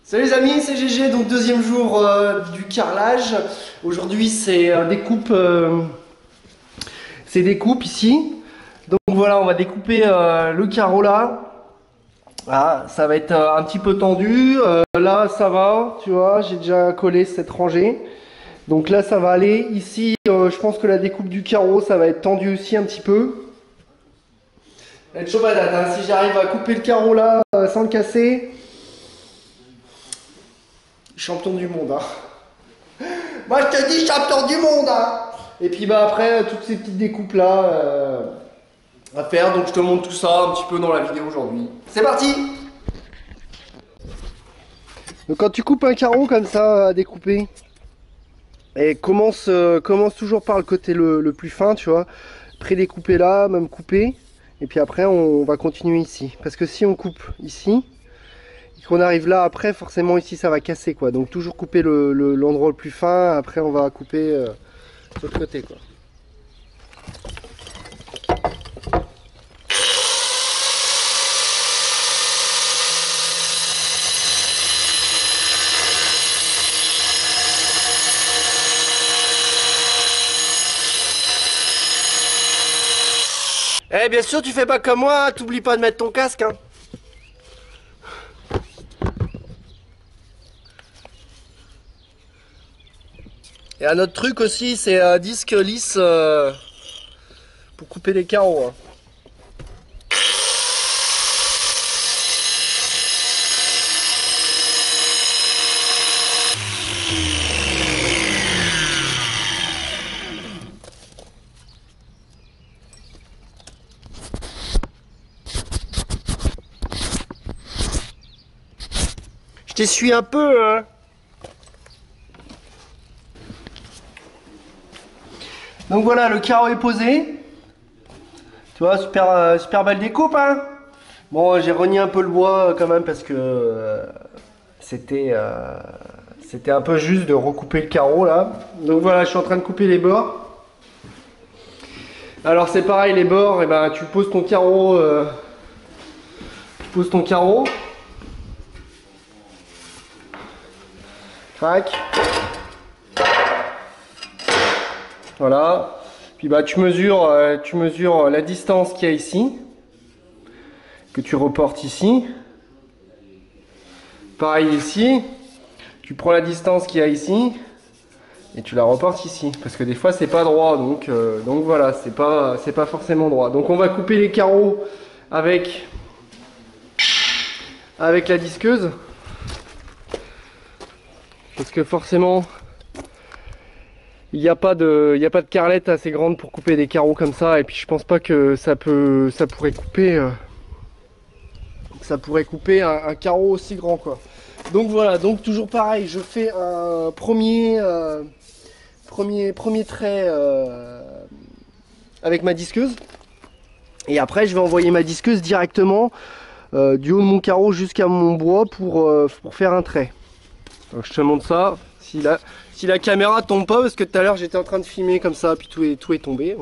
Salut les amis, c'est GG, donc deuxième jour du carrelage. Aujourd'hui c'est découpe ici. Donc voilà, on va découper le carreau là. Ah, ça va être un petit peu tendu. Là ça va, tu vois, j'ai déjà collé cette rangée. Donc là ça va aller. Ici, je pense que la découpe du carreau, ça va être tendu aussi un petit peu. Ça va être chaud patate, hein. Si j'arrive à couper le carreau là sans le casser, champion du monde, hein. Moi je te dis champion du monde, hein. Et puis bah après toutes ces petites découpes là à faire, donc je te montre tout ça un petit peu dans la vidéo aujourd'hui. C'est parti. Donc quand tu coupes un carreau comme ça à découper, et commence toujours par le côté le plus fin, tu vois, pré-découper là, même couper, et puis après on va continuer ici. Parce que si on coupe ici, et qu'on arrive là après, forcément ici ça va casser quoi. Donc toujours couper l'endroit le plus fin, après on va couper de l'autre côté quoi. Eh bien sûr tu fais pas comme moi, hein, t'oublies pas de mettre ton casque hein. Et un autre truc aussi, c'est un disque lisse pour couper les carreaux, hein. Je t'essuie un peu, hein. Donc voilà, le carreau est posé. Tu vois, super belle découpe, hein. Bon, j'ai renié un peu le bois quand même parce que c'était un peu juste de recouper le carreau là. Donc voilà, je suis en train de couper les bords. Alors c'est pareil, les bords, et ben tu poses ton carreau, crac. Voilà. Puis bah tu mesures la distance qu'il y a ici, que tu reportes ici. Pareil ici, tu prends la distance qu'il y a ici et tu la reportes ici. Parce que des fois c'est pas droit, donc voilà, c'est pas forcément droit. Donc on va couper les carreaux avec la disqueuse. Parce que forcément, il n'y a pas de carrelette assez grande pour couper des carreaux comme ça. Et puis je pense pas que ça pourrait couper un carreau aussi grand quoi. Donc voilà, donc toujours pareil, je fais un premier trait avec ma disqueuse. Et après je vais envoyer ma disqueuse directement du haut de mon carreau jusqu'à mon bois pour faire un trait. Donc je te montre ça. Si la caméra tombe pas, parce que tout à l'heure j'étais en train de filmer comme ça, puis tout est tombé.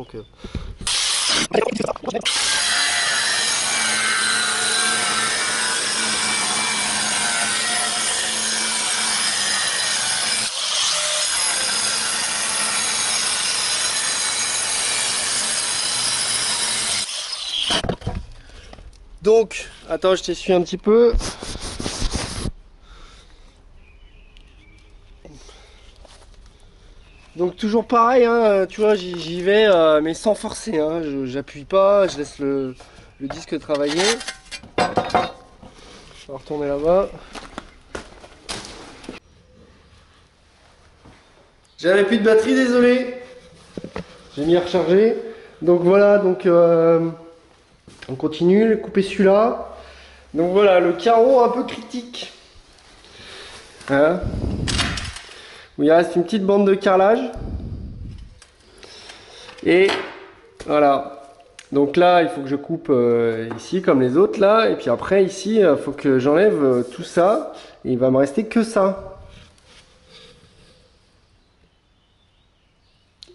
Donc, attends, je t'essuie un petit peu. Donc toujours pareil, hein, tu vois, j'y vais, mais sans forcer, hein, j'appuie pas, je laisse le disque travailler. Je vais retourner là-bas. J'avais plus de batterie, désolé. J'ai mis à recharger. Donc voilà, donc on continue, couper celui-là. Donc voilà, le carreau un peu critique. Hein, où il reste une petite bande de carrelage. Et voilà. Donc là, il faut que je coupe ici comme les autres là. Et puis après, ici, il faut que j'enlève tout ça. Et il va me rester que ça.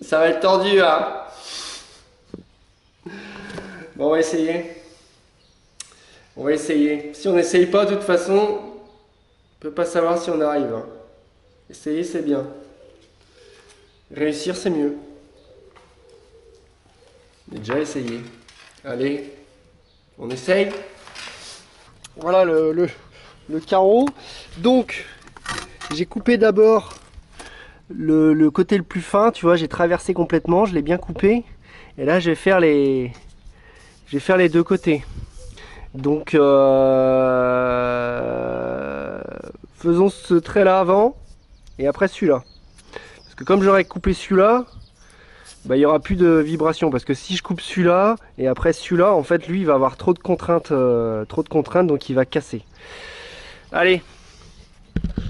Ça va être tendu, hein. Bon, on va essayer. On va essayer. Si on n'essaye pas, de toute façon, on peut pas savoir si on arrive. Hein. Essayer, c'est bien. Réussir, c'est mieux. J'ai déjà essayé. Allez, on essaye. Voilà le carreau. Donc, j'ai coupé d'abord le côté le plus fin. Tu vois, j'ai traversé complètement. Je l'ai bien coupé. Et là, je vais faire les deux côtés. Donc, faisons ce trait-là avant. Et après celui-là. Parce que comme j'aurais coupé celui-là, bah, il n'y aura plus de vibration. Parce que si je coupe celui-là et après celui-là, en fait, lui, il va avoir trop de contraintes, donc il va casser. Allez,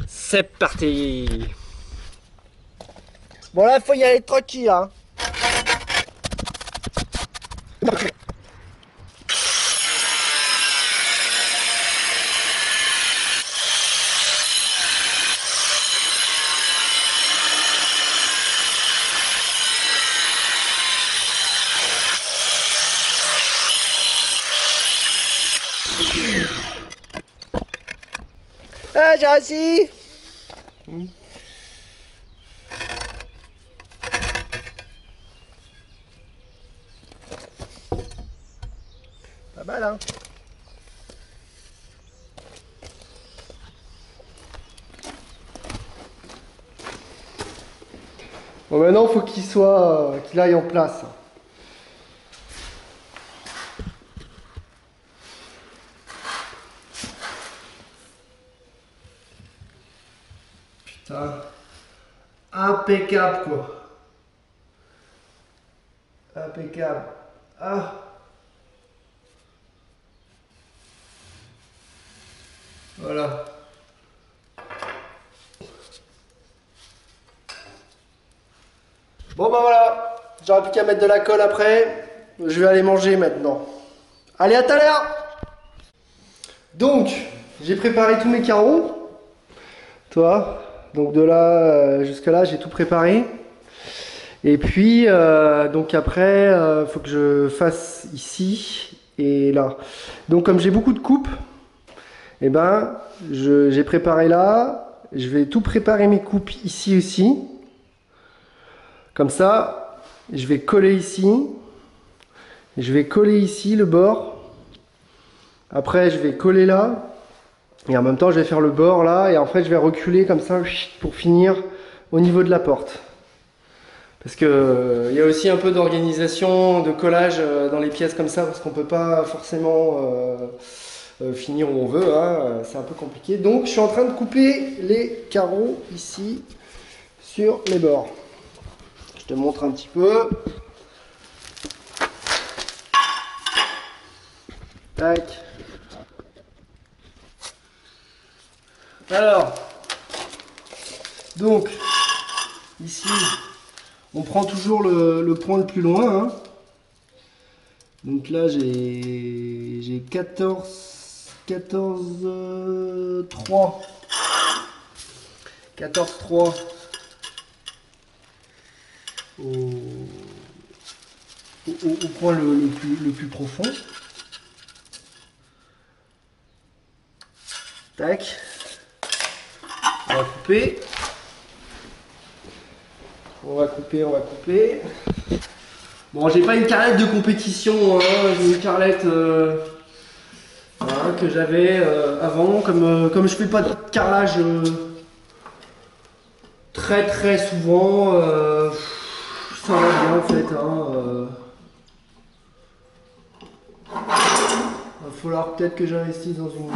c'est parti. Bon là, il faut y aller tranquille, hein. Ah, j'ai assis. Pas mal, hein. Bon, maintenant, faut qu'il aille en place. Putain, impeccable quoi. Impeccable. Ah. Voilà. Bon bah voilà, j'aurais plus qu'à mettre de la colle après. Je vais aller manger maintenant. Allez, à tout à l'heure. Donc, j'ai préparé tous mes carreaux. Toi, donc de là jusqu'à là, j'ai tout préparé. Et puis, donc après, faut que je fasse ici et là. Donc comme j'ai beaucoup de coupes, et ben, j'ai préparé là. Je vais tout préparer mes coupes ici aussi. Comme ça, je vais coller ici. Je vais coller ici le bord. Après, je vais coller là. Et en même temps, je vais faire le bord là. Et en fait, je vais reculer comme ça pour finir au niveau de la porte. Parce que il y a aussi un peu d'organisation, de collage dans les pièces comme ça. Parce qu'on ne peut pas forcément finir où on veut. Hein, c'est un peu compliqué. Donc, je suis en train de couper les carreaux ici sur les bords. Je te montre un petit peu. Tac. Alors, donc, ici, on prend toujours le point le plus loin. Hein. Donc là, j'ai 14, 3. 14, 3 au point le plus profond. Tac. On va couper. On va couper. Bon, j'ai pas une carrelette de compétition, hein. J'ai une carrelette voilà, que j'avais avant. Comme je fais pas de carrelage très souvent, ça va bien en fait. Hein, va falloir peut-être que j'investisse dans une.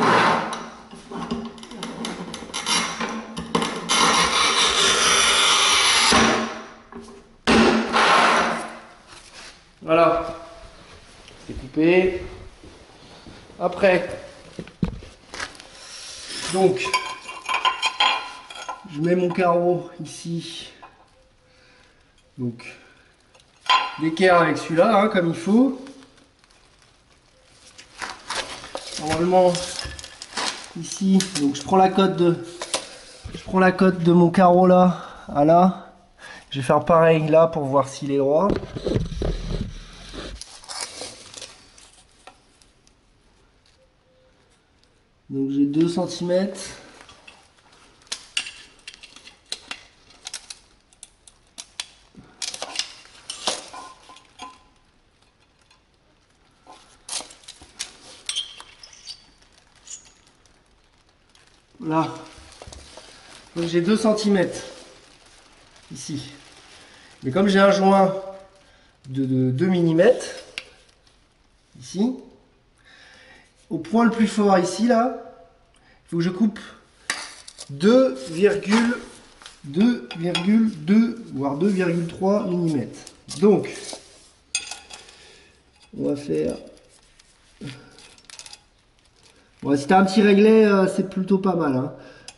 Voilà, c'est coupé. Après, donc, je mets mon carreau ici. Donc, d'équerre avec celui-là, hein, comme il faut. Normalement, ici, donc je prends la cote de mon carreau là à là. Je vais faire pareil là pour voir s'il est droit. Donc j'ai 2 cm. là. Donc j'ai 2 cm ici. Mais comme j'ai un joint de 2 mm ici, au point le plus fort ici, là, il faut que je coupe 2,2 voire 2,3 mm. Donc, on va faire... Bon, si t'as un petit réglet, c'est plutôt pas mal. Hein.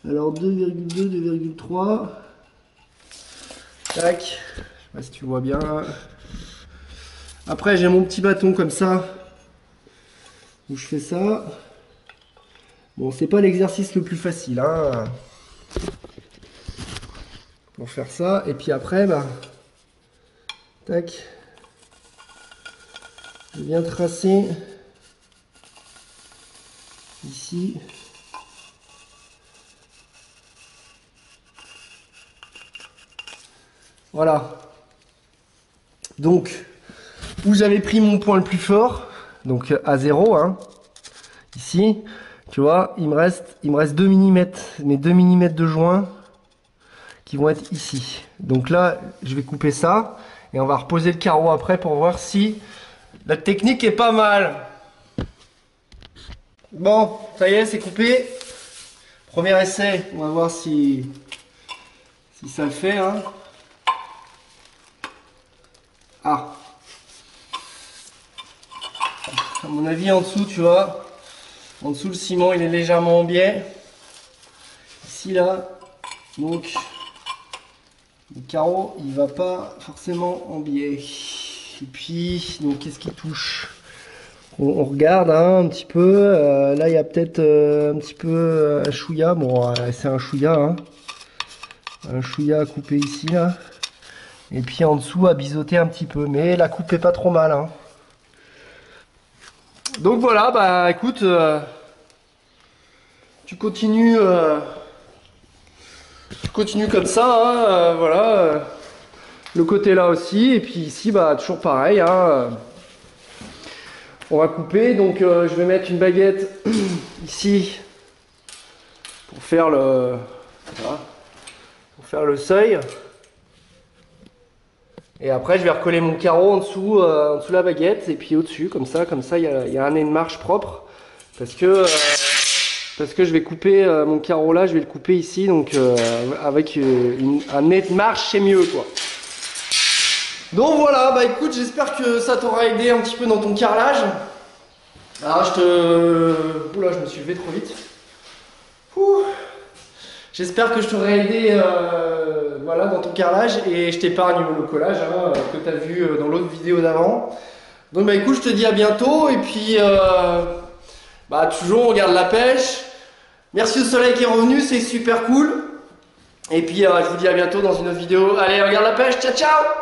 Alors 2,2, 2,3. Tac. Je sais pas si tu vois bien. Après, j'ai mon petit bâton comme ça. Où je fais ça. Bon, c'est pas l'exercice le plus facile. Hein, pour faire ça. Et puis après, bah. Tac. Je viens tracer. Ici. Voilà. Donc, où j'avais pris mon point le plus fort, donc à 0, hein, ici, tu vois, il me reste 2 mm, mes 2 mm de joint qui vont être ici. Donc là, je vais couper ça et on va reposer le carreau après pour voir si la technique est pas mal. Bon, ça y est, c'est coupé. Premier essai, on va voir si ça le fait. Hein. Ah. À mon avis, en dessous, tu vois, en dessous, le ciment, il est légèrement en biais. Ici, là, donc, le carreau, il va pas forcément en biais. Et puis, donc, qu'est-ce qui touche? On regarde hein, un petit peu. Là, il y a peut-être un petit peu un chouïa. Bon, c'est un chouïa. Hein. Un chouïa à couper ici, là. Et puis en dessous, à biseauter un petit peu. Mais la coupe est pas trop mal. Hein. Donc voilà, bah écoute, tu continues comme ça. Hein, voilà. Le côté là aussi. Et puis ici, bah toujours pareil. Hein, on va couper. Donc je vais mettre une baguette ici pour faire le... Voilà. Pour faire le seuil. Et après, je vais recoller mon carreau en dessous la baguette et puis au-dessus, comme ça, il y a un nez de marche propre. Parce que je vais couper mon carreau là, je vais le couper ici, donc avec un nez de marche, c'est mieux quoi. Donc voilà, bah écoute, j'espère que ça t'aura aidé un petit peu dans ton carrelage. Alors Oula, je me suis levé trop vite. Ouh. J'espère que je t'aurai aidé voilà, dans ton carrelage et je t'épargne le collage hein, que tu as vu dans l'autre vidéo d'avant. Donc bah écoute, je te dis à bientôt et puis bah toujours on garde la pêche. Merci au soleil qui est revenu, c'est super cool. Et puis je vous dis à bientôt dans une autre vidéo. Allez, on garde la pêche, ciao ciao!